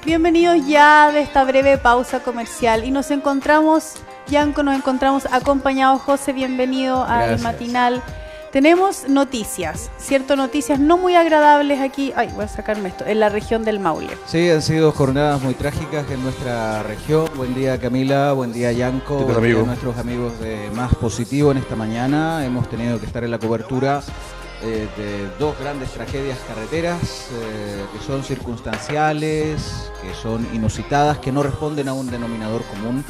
Bienvenidos ya de esta breve pausa comercial y nos encontramos, Yanko, nos encontramos acompañados. José, bienvenido al matinal. Tenemos noticias, ¿cierto? Noticias no muy agradables aquí, voy a sacarme esto, en la región del Maule. Sí, han sido jornadas muy trágicas en nuestra región. Buen día, Camila, buen día, Yanko, buen día a nuestros amigos de Más Positivo en esta mañana. Hemos tenido que estar en la cobertura de dos grandes tragedias carreteras que son circunstanciales, que son inusitadas, que no responden a un denominador común,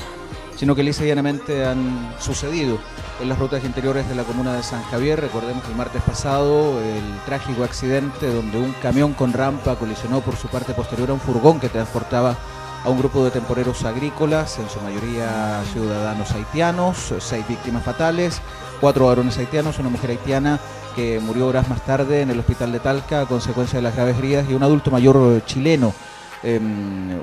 sino que lisa y llanamente han sucedido en las rutas interiores de la comuna de San Javier. Recordemos que el martes pasado el trágico accidente donde un camión con rampa colisionó por su parte posterior a un furgón que transportaba a un grupo de temporeros agrícolas, en su mayoría ciudadanos haitianos, 6 víctimas fatales, 4 varones haitianos, una mujer haitiana que murió horas más tarde en el hospital de Talca a consecuencia de las graves heridas y un adulto mayor chileno.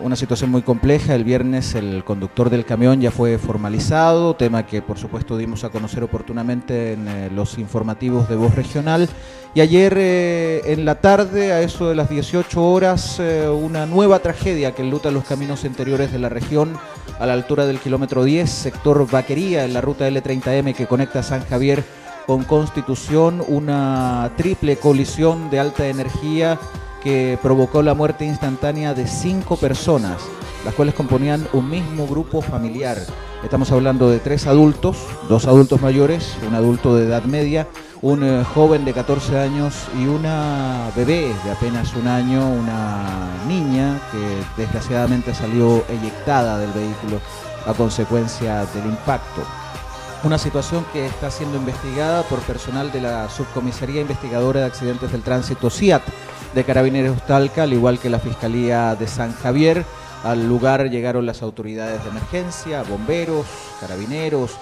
Una situación muy compleja. El viernes el conductor del camión ya fue formalizado, tema que por supuesto dimos a conocer oportunamente en los informativos de Voz Regional. Y ayer en la tarde, a eso de las 18 horas, una nueva tragedia que enluta los caminos interiores de la región a la altura del kilómetro 10, sector Vaquería, en la ruta L30M que conecta San Javier con Constitución. Una triple colisión de alta energía que provocó la muerte instantánea de 5 personas, las cuales componían un mismo grupo familiar. Estamos hablando de 3 adultos, 2 adultos mayores, un adulto de edad media, un joven de 14 años y una bebé de apenas un año, una niña que desgraciadamente salió eyectada del vehículo a consecuencia del impacto. Una situación que está siendo investigada por personal de la Subcomisaría Investigadora de Accidentes del Tránsito SIAT de Carabineros Talca, al igual que la Fiscalía de San Javier. Al lugar llegaron las autoridades de emergencia, bomberos, carabineros,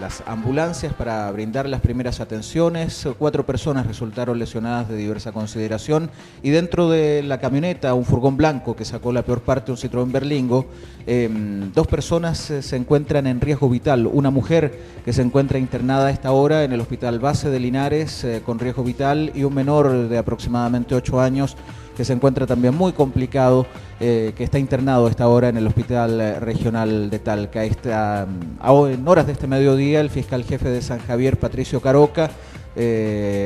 las ambulancias para brindar las primeras atenciones. 4 personas resultaron lesionadas de diversa consideración y dentro de la camioneta, un furgón blanco que sacó la peor parte, un Citroën Berlingo, 2 personas se encuentran en riesgo vital. Una mujer que se encuentra internada a esta hora en el Hospital Base de Linares con riesgo vital y un menor de aproximadamente 8 años que se encuentra también muy complicado, que está internado a esta hora en el Hospital Regional de Talca. En horas de este mediodía, el fiscal jefe de San Javier, Patricio Caroca,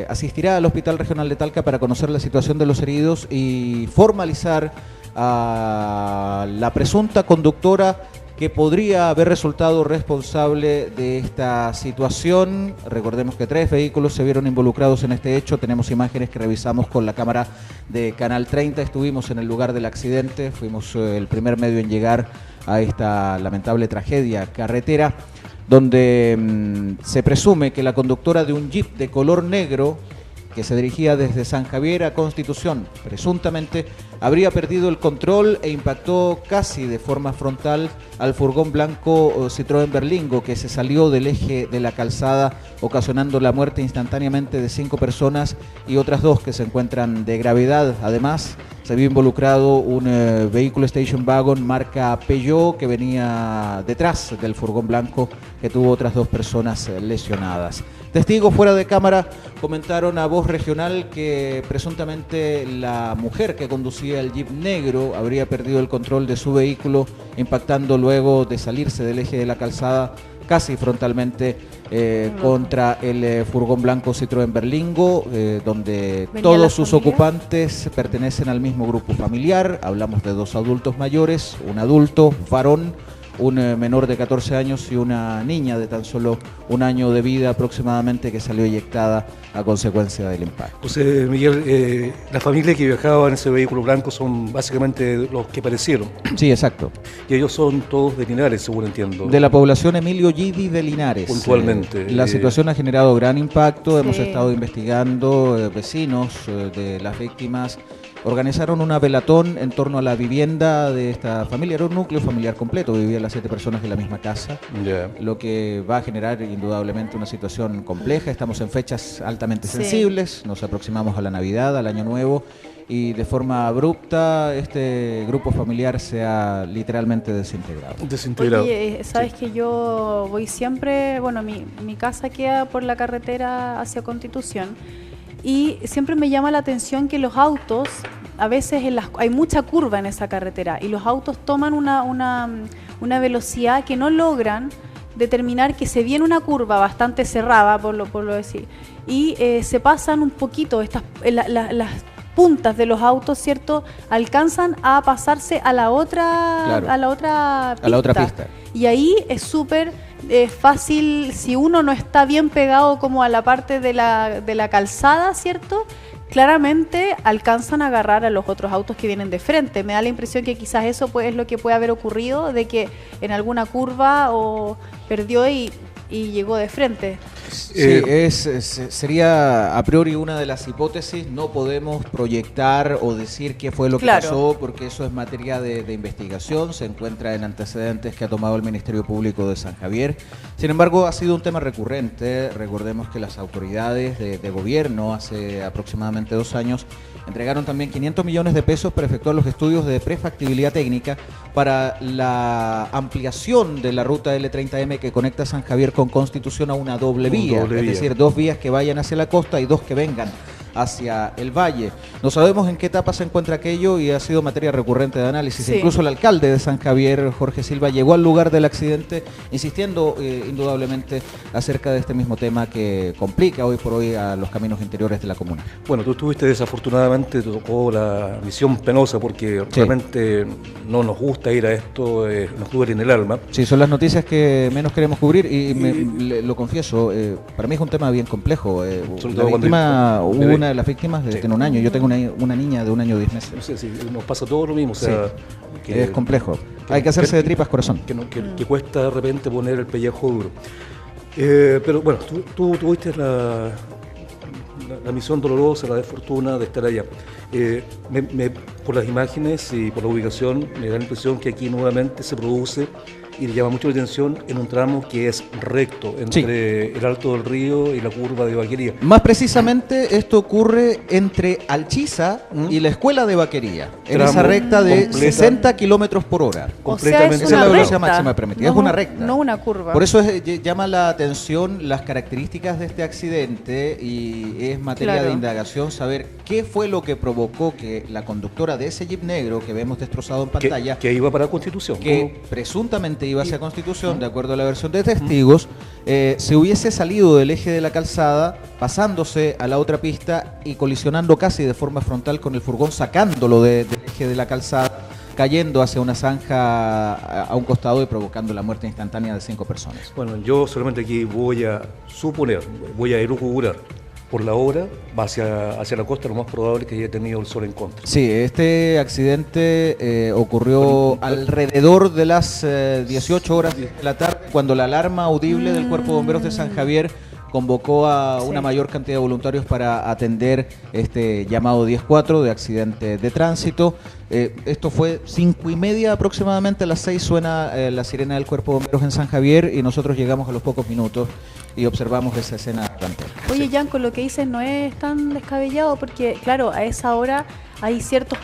asistirá al Hospital Regional de Talca para conocer la situación de los heridos y formalizar a la presunta conductora que podría haber resultado responsable de esta situación. Recordemos que 3 vehículos se vieron involucrados en este hecho. Tenemos imágenes que revisamos con la cámara de Canal 30. Estuvimos en el lugar del accidente, fuimos el primer medio en llegar a esta lamentable tragedia carretera, donde se presume que la conductora de un jeep de color negro que se dirigía desde San Javier a Constitución, presuntamente habría perdido el control e impactó casi de forma frontal al furgón blanco Citroën Berlingo, que se salió del eje de la calzada, ocasionando la muerte instantáneamente de 5 personas y otras 2 que se encuentran de gravedad. Además, se vio involucrado un vehículo station wagon marca Peugeot que venía detrás del furgón blanco, que tuvo otras 2 personas lesionadas. Testigos fuera de cámara comentaron a Voz Regional que presuntamente la mujer que conducía el jeep negro habría perdido el control de su vehículo, impactando luego de salirse del eje de la calzada casi frontalmente contra el furgón blanco Citroën Berlingo, donde todos sus ocupantes pertenecen al mismo grupo familiar. Hablamos de 2 adultos mayores, un adulto varón, un menor de 14 años y una niña de tan solo un año de vida aproximadamente que salió eyectada a consecuencia del impacto. José Miguel, la familia que viajaba en ese vehículo blanco son básicamente los que perecieron. Sí, exacto. Y ellos son todos de Linares, según entiendo. De la población Emilio Gidi de Linares. Puntualmente. La situación ha generado gran impacto. Sí. Hemos estado investigando, vecinos de las víctimas organizaron una velatón en torno a la vivienda de esta familia. Era un núcleo familiar completo, vivían las 7 personas en la misma casa, lo que va a generar indudablemente una situación compleja. Estamos en fechas altamente sensibles, nos aproximamos a la Navidad, al Año Nuevo, y de forma abrupta este grupo familiar se ha literalmente desintegrado. Oye, sabes que yo voy siempre, bueno, mi casa queda por la carretera hacia Constitución, y siempre me llama la atención que los autos a veces hay mucha curva en esa carretera y los autos toman una velocidad que no logran determinar que se viene una curva bastante cerrada, por lo decir, y se pasan un poquito las puntas de los autos, ¿cierto? Alcanzan a pasarse a la otra pista. Y ahí es súper fácil, si uno no está bien pegado como a la parte de la calzada, ¿cierto? Claramente alcanzan a agarrar a los otros autos que vienen de frente. Me da la impresión que quizás eso es lo que puede haber ocurrido, de que en alguna curva perdió y llegó de frente. Sí, sería a priori una de las hipótesis. No podemos proyectar o decir qué fue lo que pasó, porque eso es materia de investigación, se encuentra en antecedentes que ha tomado el Ministerio Público de San Javier. Sin embargo, ha sido un tema recurrente. Recordemos que las autoridades de gobierno hace aproximadamente 2 años entregaron también 500 millones de pesos para efectuar los estudios de prefactibilidad técnica para la ampliación de la ruta L30M que conecta San Javier con Constitución a una doble vía, es decir, 2 vías que vayan hacia la costa y 2 que vengan hacia el valle. No sabemos en qué etapa se encuentra aquello y ha sido materia recurrente de análisis. Sí. Incluso el alcalde de San Javier, Jorge Silva, llegó al lugar del accidente insistiendo indudablemente acerca de este mismo tema que complica hoy por hoy a los caminos interiores de la comuna. Bueno, tú estuviste desafortunadamente, te tocó la visión penosa porque realmente no nos gusta ir a esto, nos duele en el alma. Sí, son las noticias que menos queremos cubrir y lo confieso, para mí es un tema bien complejo. Una de las víctimas tiene 1 año. Yo tengo una niña de 1 año y 10 meses. Sí, nos pasa todo lo mismo. O sea, que es complejo. Hay que hacerse de tripas corazón. Que cuesta de repente poner el pellejo duro. Pero bueno, tú tuviste la misión dolorosa, la desfortuna de estar allá. Por las imágenes y por la ubicación, me da la impresión que aquí nuevamente se produce, y le llama mucho la atención, en un tramo que es recto entre el Alto del Río y la curva de Vaquería. Más precisamente esto ocurre entre Alchiza y la Escuela de Vaquería, en esa recta de 60 kilómetros por hora. Completamente. Esa es la velocidad máxima permitida, es una recta. No una curva. Por eso llama la atención las características de este accidente y es materia de indagación saber qué fue lo que provocó que la conductora de ese Jeep negro que vemos destrozado en pantalla, que iba para Constitución, que presuntamente iba hacia Constitución, de acuerdo a la versión de testigos, se hubiese salido del eje de la calzada, pasándose a la otra pista y colisionando casi de forma frontal con el furgón, sacándolo del eje de la calzada, cayendo hacia una zanja a un costado y provocando la muerte instantánea de 5 personas. Bueno, yo solamente aquí voy a suponer, voy a elucubrar. Por la hora, va hacia la costa, lo más probable es que haya tenido el sol en contra. Sí, este accidente ocurrió alrededor de las 18 horas de la tarde, cuando la alarma audible del Cuerpo de Bomberos de San Javier convocó a una mayor cantidad de voluntarios para atender este llamado 10-4 de accidente de tránsito. Esto fue 5:30 aproximadamente, a las 6 suena la sirena del Cuerpo de Bomberos en San Javier y nosotros llegamos a los pocos minutos y observamos esa escena. Oye, Yanko, lo que dices no es tan descabellado porque, claro, a esa hora hay ciertos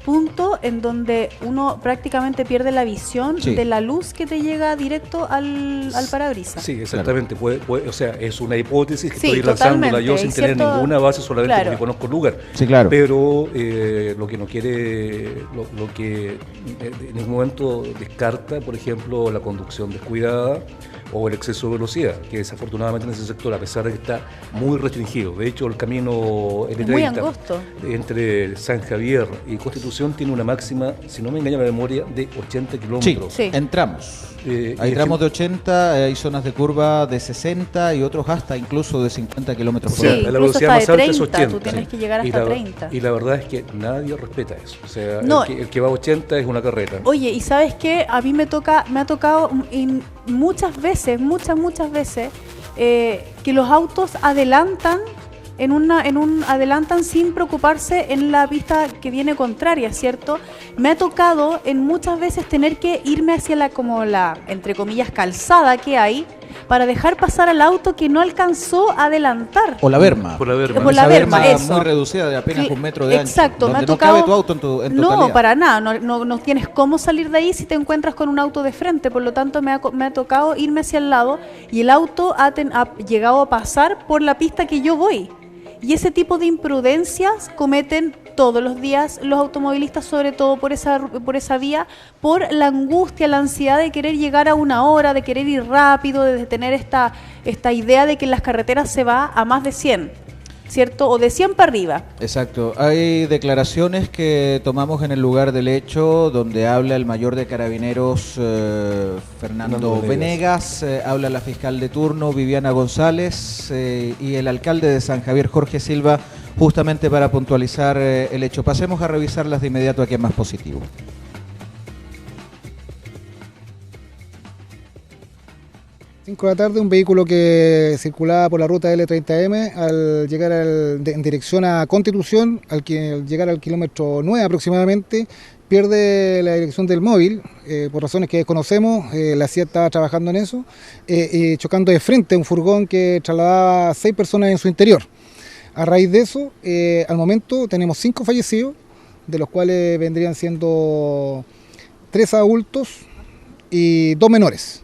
puntos en donde uno prácticamente pierde la visión de la luz que te llega directo al parabrisas. Sí, exactamente. Claro. O sea, es una hipótesis que estoy lanzándola yo sin tener ninguna base, solamente porque conozco el lugar. Sí, claro. Pero lo que no quiere, lo que en ningún momento descarta, por ejemplo, la conducción descuidada o el exceso de velocidad, que desafortunadamente en ese sector, a pesar de que está muy restringido. De hecho, el camino L30 muy angosto entre San Javier y Constitución tiene una máxima, si no me engaña la memoria, de 80 kilómetros. Sí, entramos. Hay tramos de 80, hay zonas de curva de 60 y otros hasta incluso de 50 kilómetros por hora. Sí, la velocidad más alta es 80. Tú tienes que llegar hasta 30. Y la verdad es que nadie respeta eso. O sea, el que va a 80 es una carreta. Oye, ¿y sabes qué? A mí me ha tocado muchas veces, que los autos adelantan adelantan sin preocuparse en la pista que viene contraria, ¿cierto? Me ha tocado en muchas veces tener que irme hacia la entre comillas, calzada que hay para dejar pasar al auto que no alcanzó a adelantar. O la berma. Por la berma, eso. Muy reducida, de apenas 1 metro de ancho. Exacto. Me ha tocado, no cabe tu auto en totalidad. No, para nada. No tienes cómo salir de ahí si te encuentras con un auto de frente. Por lo tanto, me ha tocado irme hacia el lado y el auto ha llegado a pasar por la pista que yo voy. Y ese tipo de imprudencias cometen todos los días los automovilistas, sobre todo por esa vía, por la angustia, la ansiedad de querer llegar a una hora, de querer ir rápido, de tener esta idea de que en las carreteras se va a más de 100. ¿Cierto? O de 100 para arriba. Exacto. Hay declaraciones que tomamos en el lugar del hecho, donde habla el mayor de Carabineros, Fernando Venegas, habla la fiscal de turno, Viviana González, y el alcalde de San Javier, Jorge Silva, justamente para puntualizar el hecho. Pasemos a revisarlas de inmediato aquí en Más Positivo. 5 de la tarde, un vehículo que circulaba por la ruta L30M, al llegar en dirección a Constitución, al llegar al kilómetro 9 aproximadamente, pierde la dirección del móvil, por razones que desconocemos. La CIA estaba trabajando en eso, chocando de frente a un furgón que trasladaba 6 personas en su interior. A raíz de eso, al momento tenemos 5 fallecidos, de los cuales vendrían siendo 3 adultos y 2 menores.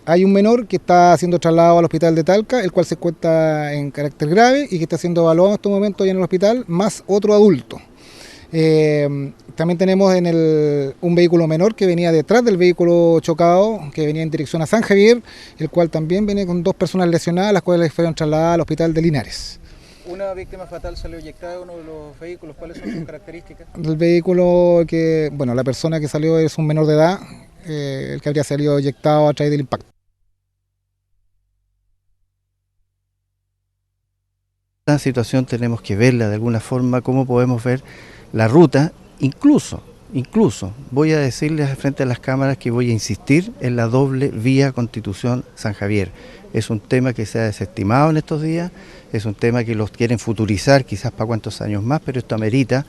Hay un menor que está siendo trasladado al hospital de Talca, el cual se encuentra en carácter grave y que está siendo evaluado en estos momentos ya en el hospital, más otro adulto. También tenemos un vehículo menor que venía detrás del vehículo chocado, que venía en dirección a San Javier, el cual también viene con 2 personas lesionadas, las cuales fueron trasladadas al hospital de Linares. Una víctima fatal salió eyectada de uno de los vehículos. ¿Cuáles son sus características? El vehículo la persona que salió es un menor de edad, el que habría salido eyectado a través del impacto. Esta situación tenemos que verla de alguna forma, cómo podemos ver la ruta, incluso voy a decirles frente a las cámaras que voy a insistir en la doble vía Constitución-San Javier. Es un tema que se ha desestimado en estos días, es un tema que los quieren futurizar quizás para cuántos años más, pero esto amerita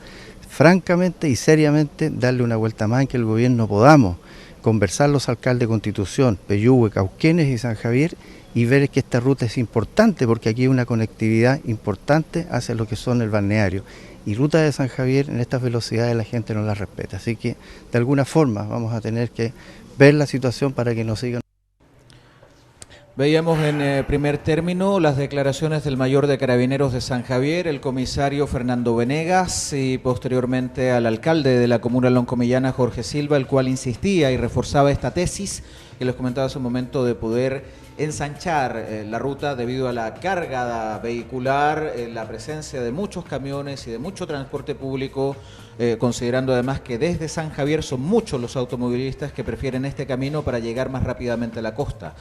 francamente y seriamente darle una vuelta más en que el gobierno podamos conversar los alcaldes de Constitución, Peyúgue, Cauquenes y San Javier, y ver que esta ruta es importante porque aquí hay una conectividad importante hacia lo que son el balneario. Y ruta de San Javier en estas velocidades la gente no la respeta. Así que de alguna forma vamos a tener que ver la situación para que nos sigan. Veíamos en primer término las declaraciones del mayor de Carabineros de San Javier, el comisario Fernando Venegas, y posteriormente al alcalde de la comuna loncomillana, Jorge Silva, el cual insistía y reforzaba esta tesis que les comentaba hace un momento de poder ensanchar la ruta debido a la carga vehicular, la presencia de muchos camiones y de mucho transporte público, considerando además que desde San Javier son muchos los automovilistas que prefieren este camino para llegar más rápidamente a la costa.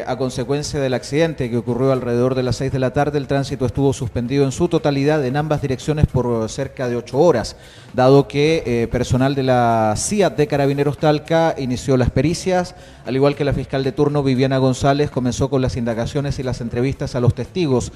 A consecuencia del accidente que ocurrió alrededor de las 6 de la tarde, el tránsito estuvo suspendido en su totalidad en ambas direcciones por cerca de 8 horas, dado que personal de la CIAT de Carabineros Talca inició las pericias, al igual que la fiscal de turno Viviana González comenzó con las indagaciones y las entrevistas a los testigos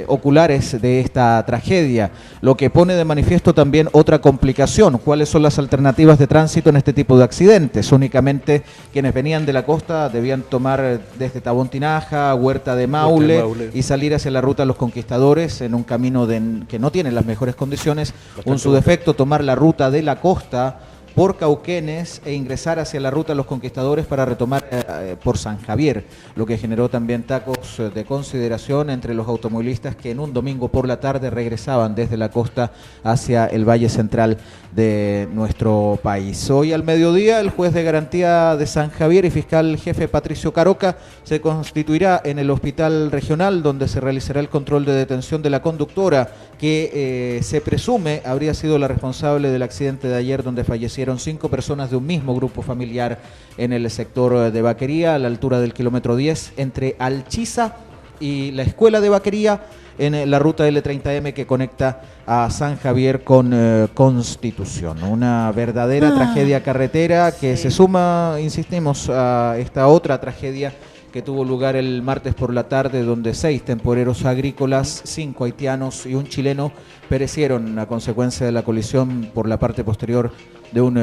oculares de esta tragedia, lo que pone de manifiesto también otra complicación: cuáles son las alternativas de tránsito en este tipo de accidentes. Únicamente quienes venían de la costa debían tomar desde Tabón-Tinaja, Huerta de Maule y salir hacia la ruta Los Conquistadores en un camino que no tiene las mejores condiciones, en su defecto tomar la ruta de la costa por Cauquenes e ingresar hacia la ruta Los Conquistadores para retomar por San Javier, lo que generó también tacos de consideración entre los automovilistas que en un domingo por la tarde regresaban desde la costa hacia el Valle Central de nuestro país. Hoy al mediodía el juez de garantía de San Javier y fiscal jefe Patricio Caroca se constituirá en el hospital regional, donde se realizará el control de detención de la conductora que se presume habría sido la responsable del accidente de ayer, donde fallecieron 5 personas de un mismo grupo familiar en el sector de Vaquería, a la altura del kilómetro 10, entre Alchiza y la escuela de Vaquería, en la ruta L30M que conecta a San Javier con Constitución. Una verdadera tragedia carretera que se suma, insistimos, a esta otra tragedia que tuvo lugar el martes por la tarde, donde 6 temporeros agrícolas, 5 haitianos y un chileno perecieron a consecuencia de la colisión por la parte posterior de un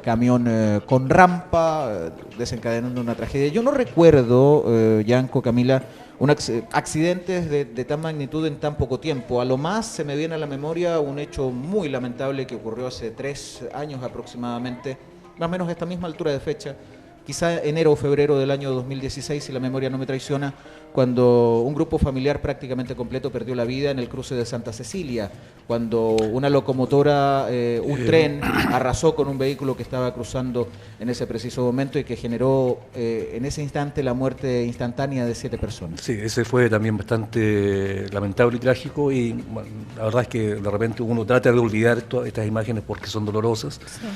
camión con rampa, desencadenando una tragedia. Yo no recuerdo, Yanko, Camila, accidentes de tan magnitud en tan poco tiempo. A lo más se me viene a la memoria un hecho muy lamentable que ocurrió hace 3 años aproximadamente, más o menos a esta misma altura de fecha, quizá enero o febrero del año 2016, si la memoria no me traiciona, cuando un grupo familiar prácticamente completo perdió la vida en el cruce de Santa Cecilia, cuando una locomotora, un tren, arrasó con un vehículo que estaba cruzando en ese preciso momento y que generó en ese instante la muerte instantánea de 7 personas. Sí, ese fue también bastante lamentable y trágico, y bueno, la verdad es que de repente uno trata de olvidar todas estas imágenes porque son dolorosas. Sí.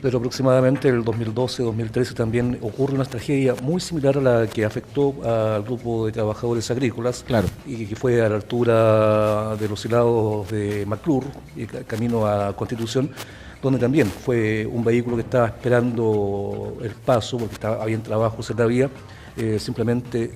Pero aproximadamente en el 2012-2013 también ocurre una tragedia muy similar a la que afectó al grupo de trabajadores agrícolas, claro, y que fue a la altura de los helados de McClure, y camino a Constitución, donde también fue un vehículo que estaba esperando el paso, porque había trabajos en la vía, simplemente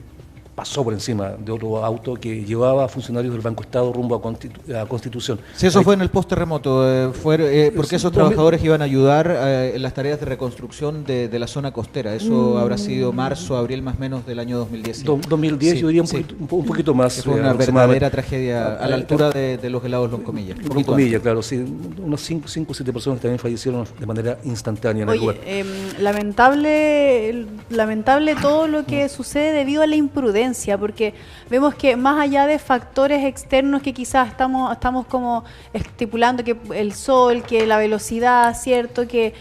pasó por encima de otro auto que llevaba a funcionarios del Banco Estado rumbo a Constitución. Sí, eso fue en el post-terremoto, porque esos trabajadores iban a ayudar en las tareas de reconstrucción de la zona costera. Eso habrá sido marzo, abril más o menos del año 2010. 2010, sí, yo diría un poquito más. Fue una verdadera tragedia a la altura de los helados Loncomilla. Loncomilla, claro, sí. Unas 5 o 7 personas también fallecieron de manera instantánea en el lugar. Lamentable todo lo que sucede debido a la imprudencia, porque vemos que más allá de factores externos que quizás estamos como estipulando, que el sol, que la velocidad, cierto, que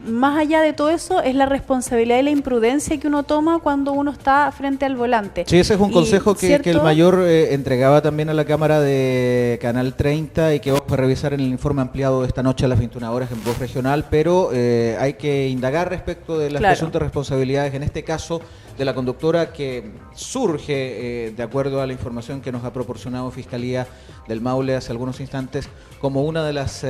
más allá de todo eso es la responsabilidad y la imprudencia que uno toma cuando uno está frente al volante. Sí, ese es un consejo que el mayor entregaba también a la Cámara de Canal 30 y que vamos a revisar en el informe ampliado de esta noche a las 21 horas en Voz Regional, pero hay que indagar respecto de las presuntas responsabilidades, en este caso de la conductora, que surge, de acuerdo a la información que nos ha proporcionado Fiscalía del Maule hace algunos instantes, como una de las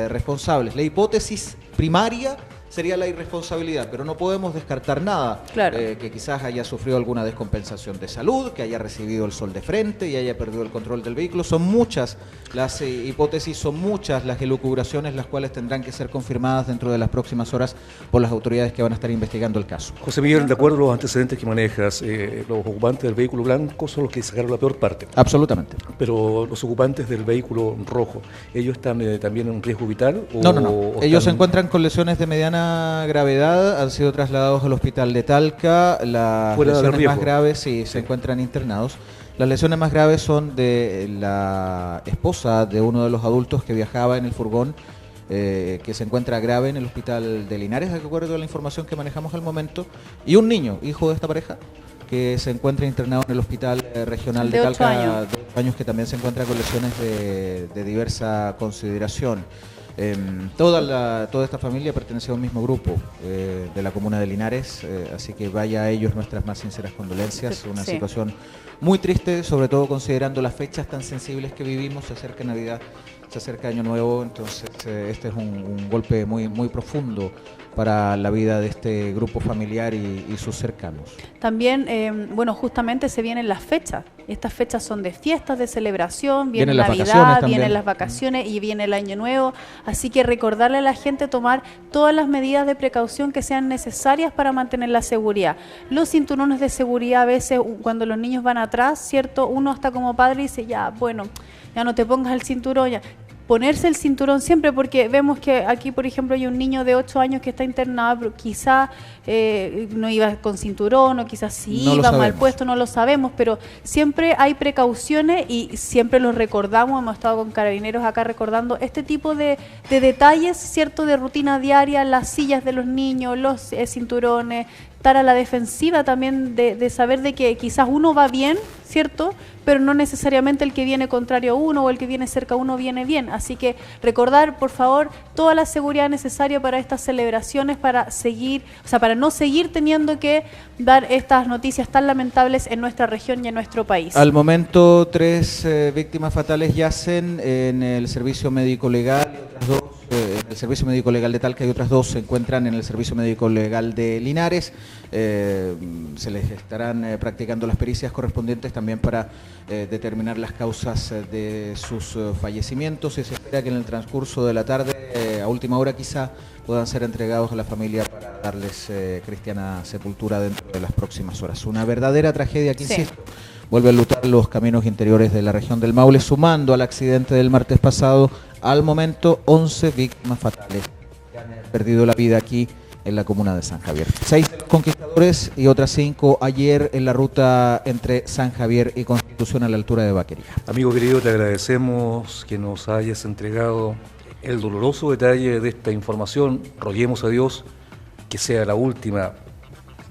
responsables. La hipótesis primaria sería la irresponsabilidad, pero no podemos descartar nada. Claro. Que quizás haya sufrido alguna descompensación de salud, que haya recibido el sol de frente y haya perdido el control del vehículo. Son muchas las hipótesis, son muchas las elucubraciones, las cuales tendrán que ser confirmadas dentro de las próximas horas por las autoridades que van a estar investigando el caso. José Miguel, de acuerdo a los antecedentes que manejas, los ocupantes del vehículo blanco son los que sacaron la peor parte. Absolutamente. Pero los ocupantes del vehículo rojo, ¿ellos están también en riesgo vital? No. Ellos se encuentran con lesiones de mediana gravedad, han sido trasladados al hospital de Talca. Las lesiones más graves sí se encuentran internados. Las lesiones más graves son de la esposa de uno de los adultos que viajaba en el furgón, que se encuentra grave en el hospital de Linares, de acuerdo a la información que manejamos al momento, y un niño, hijo de esta pareja, que se encuentra internado en el hospital regional de Talca, de 8 años, que también se encuentra con lesiones de diversa consideración. Toda esta familia pertenece a un mismo grupo de la comuna de Linares, así que vaya a ellos nuestras más sinceras condolencias. Una situación muy triste, sobre todo considerando las fechas tan sensibles que vivimos. Se acerca Navidad, se acerca Año Nuevo, entonces este es un golpe muy, muy profundo para la vida de este grupo familiar y sus cercanos. También, justamente se vienen las fechas. Estas fechas son de fiestas, de celebración, viene Navidad, vienen las vacaciones y viene el Año Nuevo. Así que recordarle a la gente tomar todas las medidas de precaución que sean necesarias para mantener la seguridad. Los cinturones de seguridad, a veces cuando los niños van atrás, ¿cierto? Uno hasta como padre dice, ya no te pongas el cinturón, ya. Ponerse el cinturón siempre, porque vemos que aquí, por ejemplo, hay un niño de 8 años que está internado, pero quizá no iba con cinturón, o quizás sí iba mal puesto, no lo sabemos, pero siempre hay precauciones y siempre los recordamos. Hemos estado con carabineros acá recordando este tipo de detalles, ¿cierto?, de rutina diaria, las sillas de los niños, los cinturones, estar a la defensiva también de saber de que quizás uno va bien, ¿cierto?, pero no necesariamente el que viene contrario a uno o el que viene cerca a uno viene bien. Así que recordar, por favor, toda la seguridad necesaria para estas celebraciones, para no seguir teniendo que dar estas noticias tan lamentables en nuestra región y en nuestro país. Al momento, 3 víctimas fatales yacen en el servicio médico legal y otras 2 en el servicio médico legal de Talca, y otras 2 se encuentran en el servicio médico legal de Linares. Se les estarán practicando las pericias correspondientes también para determinar las causas de sus fallecimientos, y se espera que en el transcurso de la tarde, a última hora quizá, puedan ser entregados a la familia para darles cristiana sepultura dentro de las próximas horas. Una verdadera tragedia que, insisto, vuelve a enlutar los caminos interiores de la región del Maule, sumando al accidente del martes pasado, al momento 11 víctimas fatales que han perdido la vida aquí en la comuna de San Javier. 6 conquistadores y otras 5 ayer en la ruta entre San Javier y Constitución a la altura de Vaquería. Amigo querido, te agradecemos que nos hayas entregado el doloroso detalle de esta información. Roguemos a Dios que sea la última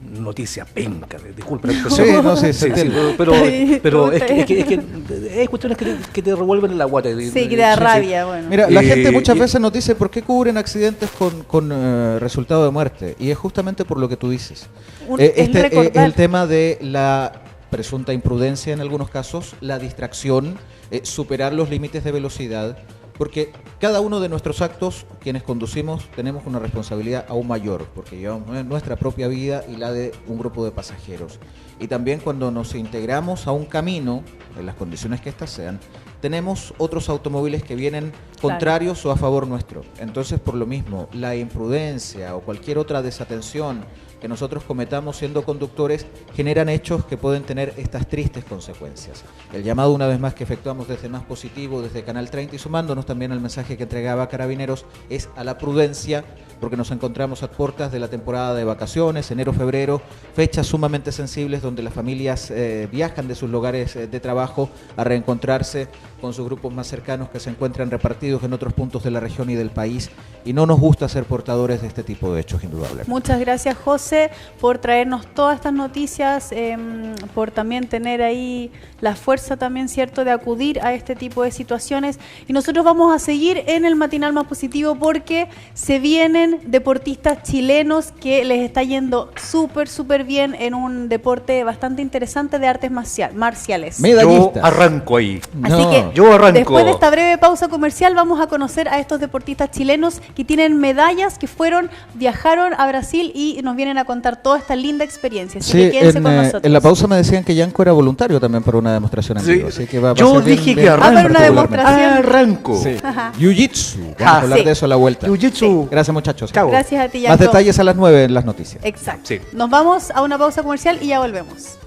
noticia penca, disculpa la expresión. Sí, no sé, sí, pero es que hay cuestiones que te revuelven en la guata. Sí, que te da rabia, bueno. Mira, la gente muchas veces nos dice por qué cubren accidentes con resultado de muerte, y es justamente por lo que tú dices. Es el tema de la presunta imprudencia en algunos casos, la distracción, superar los límites de velocidad, porque cada uno de nuestros actos, quienes conducimos, tenemos una responsabilidad aún mayor, porque llevamos nuestra propia vida y la de un grupo de pasajeros. Y también cuando nos integramos a un camino, en las condiciones que éstas sean, tenemos otros automóviles que vienen contrarios o a favor nuestro. Entonces, por lo mismo, la imprudencia o cualquier otra desatención que nosotros cometamos siendo conductores generan hechos que pueden tener estas tristes consecuencias. El llamado, una vez más, que efectuamos desde Más Positivo, desde Canal 30 y sumándonos también al mensaje que entregaba Carabineros, es a la prudencia, porque nos encontramos a puertas de la temporada de vacaciones, enero, febrero, fechas sumamente sensibles donde las familias viajan de sus lugares de trabajo a reencontrarse con sus grupos más cercanos que se encuentran repartidos en otros puntos de la región y del país, y no nos gusta ser portadores de este tipo de hechos, indudablemente. Muchas gracias, José, por traernos todas estas noticias, por también tener ahí la fuerza también, ¿cierto?, de acudir a este tipo de situaciones. Y nosotros vamos a seguir en el Matinal Más Positivo porque se vienen deportistas chilenos que les está yendo súper bien en un deporte bastante interesante de artes marciales. Yo arranco ahí. Así que después de esta breve pausa comercial vamos a conocer a estos deportistas chilenos que tienen medallas, que viajaron a Brasil y nos vienen a contar toda esta linda experiencia. Así que quédense con nosotros. En la pausa me decían que Yanko era voluntario también para una demostración en vivo. Así que yo dije que arranco. Una demostración. Arranco. Sí. Jiu-Jitsu. Vamos a hablar de eso a la vuelta. Jiu-Jitsu. Gracias, muchachos. Chau. Gracias a ti, Yanko. Más detalles a las 9 en las noticias. Exacto. Sí. Nos vamos a una pausa comercial y ya volvemos.